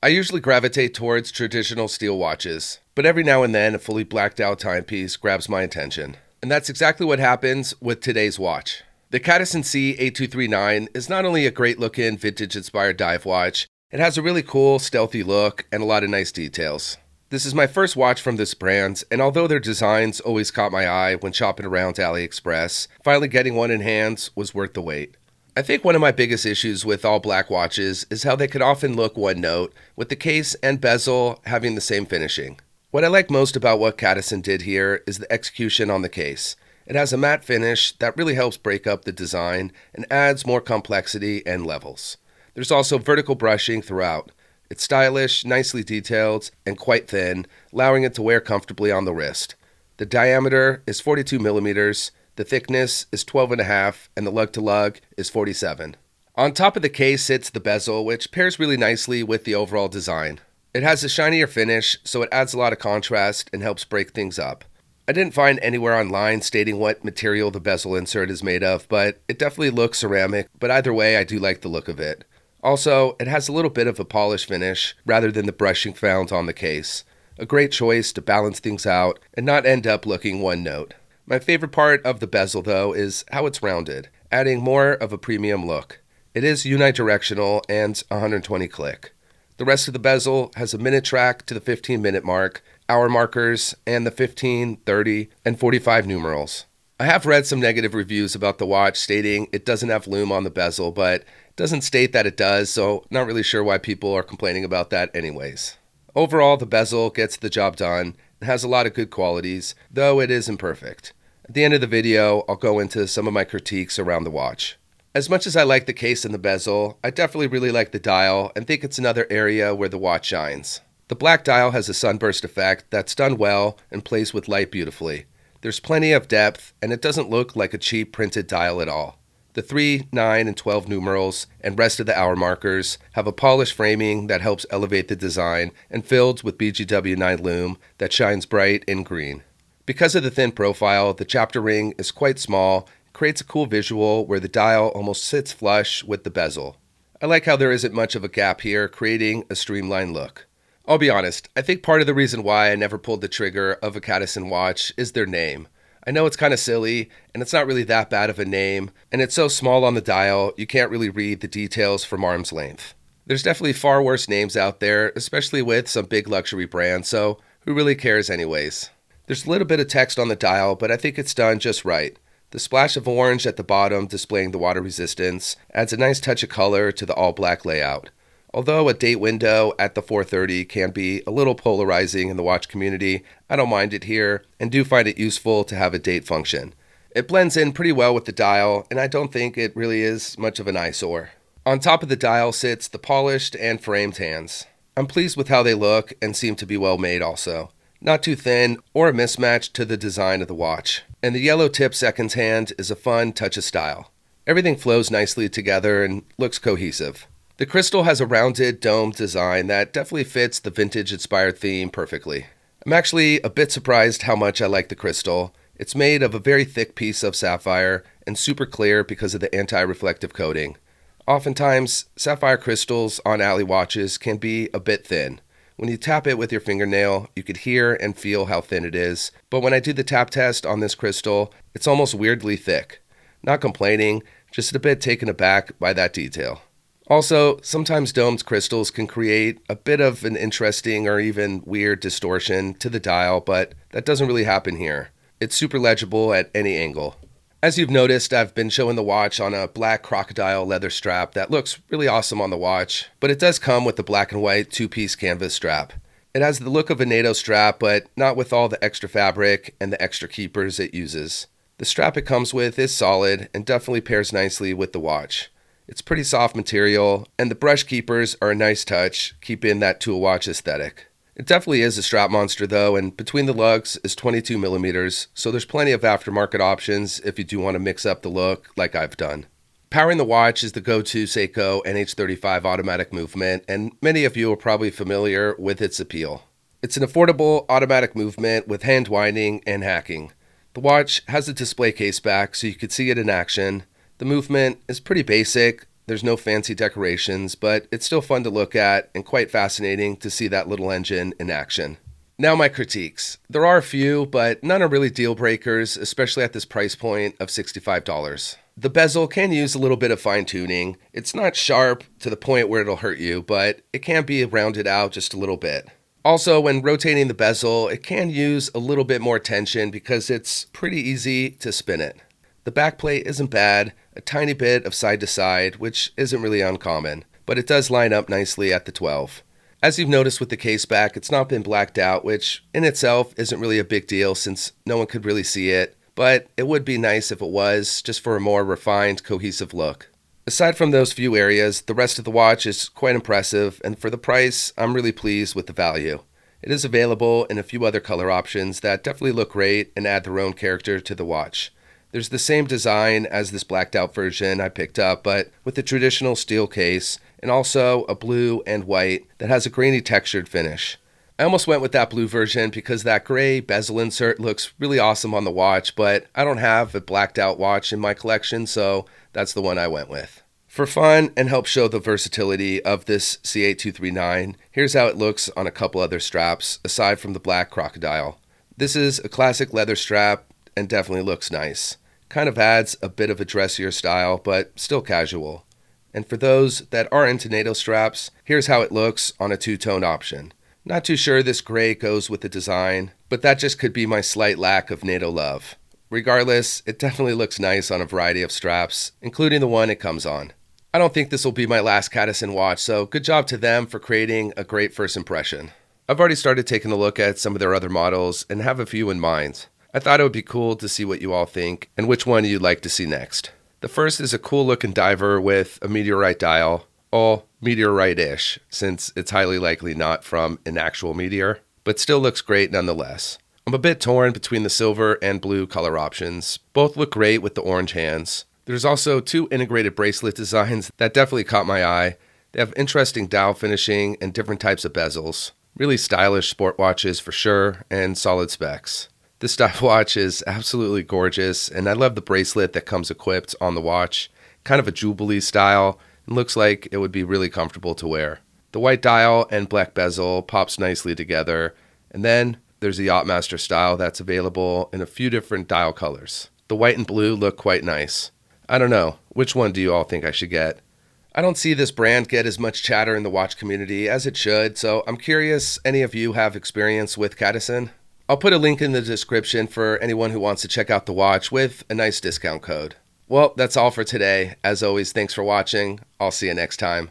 I usually gravitate towards traditional steel watches, but every now and then a fully blacked out timepiece grabs my attention. And that's exactly what happens with today's watch. The Cadisen C8239 is not only a great looking vintage inspired dive watch, it has a really cool stealthy look and a lot of nice details. This is my first watch from this brand, and although their designs always caught my eye when shopping around AliExpress, finally getting one in hand was worth the wait. I think one of my biggest issues with all black watches is how they can often look one note, with the case and bezel having the same finishing. What I like most about what Cadisen did here is the execution on the case. It has a matte finish that really helps break up the design and adds more complexity and levels. There's also vertical brushing throughout. It's stylish, nicely detailed, and quite thin, allowing it to wear comfortably on the wrist. The diameter is 42 millimeters. The thickness is 12.5 and the lug to lug is 47. On top of the case sits the bezel, which pairs really nicely with the overall design. It has a shinier finish, so it adds a lot of contrast and helps break things up. I didn't find anywhere online stating what material the bezel insert is made of, but it definitely looks ceramic, but either way I do like the look of it. Also, it has a little bit of a polished finish rather than the brushing found on the case. A great choice to balance things out and not end up looking one note. My favorite part of the bezel, though, is how it's rounded, adding more of a premium look. It is unidirectional and 120 click. The rest of the bezel has a minute track to the 15-minute mark, hour markers, and the 15, 30, and 45 numerals. I have read some negative reviews about the watch stating it doesn't have lume on the bezel, but it doesn't state that it does, so not really sure why people are complaining about that anyways. Overall, the bezel gets the job done and has a lot of good qualities, though it is imperfect. At the end of the video, I'll go into some of my critiques around the watch. As much as I like the case and the bezel, I definitely really like the dial and think it's another area where the watch shines. The black dial has a sunburst effect that's done well and plays with light beautifully. There's plenty of depth, and it doesn't look like a cheap printed dial at all. The 3, 9, and 12 numerals and rest of the hour markers have a polished framing that helps elevate the design and filled with BGW9 lume that shines bright in green. Because of the thin profile, the chapter ring is quite small, creates a cool visual where the dial almost sits flush with the bezel. I like how there isn't much of a gap here, creating a streamlined look. I'll be honest, I think part of the reason why I never pulled the trigger of a Cadisen watch is their name. I know it's kind of silly, and it's not really that bad of a name, and it's so small on the dial, you can't really read the details from arm's length. There's definitely far worse names out there, especially with some big luxury brands, so who really cares anyways? There's a little bit of text on the dial, but I think it's done just right. The splash of orange at the bottom displaying the water resistance adds a nice touch of color to the all-black layout. Although a date window at the 4:30 can be a little polarizing in the watch community, I don't mind it here and do find it useful to have a date function. It blends in pretty well with the dial, and I don't think it really is much of an eyesore. On top of the dial sits the polished and framed hands. I'm pleased with how they look and seem to be well made also. Not too thin or a mismatch to the design of the watch. And the yellow tip seconds hand is a fun touch of style. Everything flows nicely together and looks cohesive. The crystal has a rounded domed design that definitely fits the vintage inspired theme perfectly. I'm actually a bit surprised how much I like the crystal. It's made of a very thick piece of sapphire and super clear because of the anti-reflective coating. Oftentimes, sapphire crystals on Ali watches can be a bit thin. When you tap it with your fingernail, you could hear and feel how thin it is, but when I do the tap test on this crystal, it's almost weirdly thick. Not complaining, just a bit taken aback by that detail. Also, sometimes domed crystals can create a bit of an interesting or even weird distortion to the dial, but that doesn't really happen here. It's super legible at any angle. As you've noticed, I've been showing the watch on a black crocodile leather strap that looks really awesome on the watch, but it does come with the black and white two-piece canvas strap. It has the look of a NATO strap, but not with all the extra fabric and the extra keepers it uses. The strap it comes with is solid and definitely pairs nicely with the watch. It's pretty soft material, and the brush keepers are a nice touch, keeping that tool watch aesthetic. It definitely is a strap monster though, and between the lugs is 22 millimeters, so there's plenty of aftermarket options if you do want to mix up the look like I've done. Powering the watch is the go-to Seiko NH35 automatic movement, and many of you are probably familiar with its appeal. It's an affordable automatic movement with hand winding and hacking. The watch has a display case back so you can see it in action. The movement is pretty basic. There's no fancy decorations, but it's still fun to look at and quite fascinating to see that little engine in action. Now my critiques. There are a few, but none are really deal breakers, especially at this price point of $65. The bezel can use a little bit of fine tuning. It's not sharp to the point where it'll hurt you, but it can be rounded out just a little bit. Also, when rotating the bezel, it can use a little bit more tension because it's pretty easy to spin it. The backplate isn't bad, a tiny bit of side to side, which isn't really uncommon, but it does line up nicely at the 12. As you've noticed with the case back, it's not been blacked out, which in itself isn't really a big deal since no one could really see it, but it would be nice if it was, just for a more refined, cohesive look. Aside from those few areas, the rest of the watch is quite impressive, and for the price, I'm really pleased with the value. It is available in a few other color options that definitely look great and add their own character to the watch. There's the same design as this blacked out version I picked up, but with a traditional steel case, and also a blue and white that has a grainy textured finish. I almost went with that blue version because that gray bezel insert looks really awesome on the watch, but I don't have a blacked out watch in my collection, so that's the one I went with. For fun and help show the versatility of this C8239, here's how it looks on a couple other straps, aside from the black crocodile. This is a classic leather strap and definitely looks nice. Kind of adds a bit of a dressier style, but still casual. And for those that are into NATO straps, here's how it looks on a two-tone option. Not too sure this gray goes with the design, but that just could be my slight lack of NATO love. Regardless, it definitely looks nice on a variety of straps, including the one it comes on. I don't think this will be my last Cadisen watch, so good job to them for creating a great first impression. I've already started taking a look at some of their other models and have a few in mind. I thought it would be cool to see what you all think and which one you'd like to see next. The first is a cool looking diver with a meteorite dial, all meteorite-ish, since it's highly likely not from an actual meteor, but still looks great nonetheless. I'm a bit torn between the silver and blue color options. Both look great with the orange hands. There's also two integrated bracelet designs that definitely caught my eye. They have interesting dial finishing and different types of bezels. Really stylish sport watches for sure, and solid specs. This dive watch is absolutely gorgeous, and I love the bracelet that comes equipped on the watch. Kind of a Jubilee style, and looks like it would be really comfortable to wear. The white dial and black bezel pops nicely together, and then there's the Yachtmaster style that's available in a few different dial colors. The white and blue look quite nice. I don't know, which one do you all think I should get? I don't see this brand get as much chatter in the watch community as it should, so I'm curious any of you have experience with Cadisen? I'll put a link in the description for anyone who wants to check out the watch with a nice discount code. Well, that's all for today. As always, thanks for watching. I'll see you next time.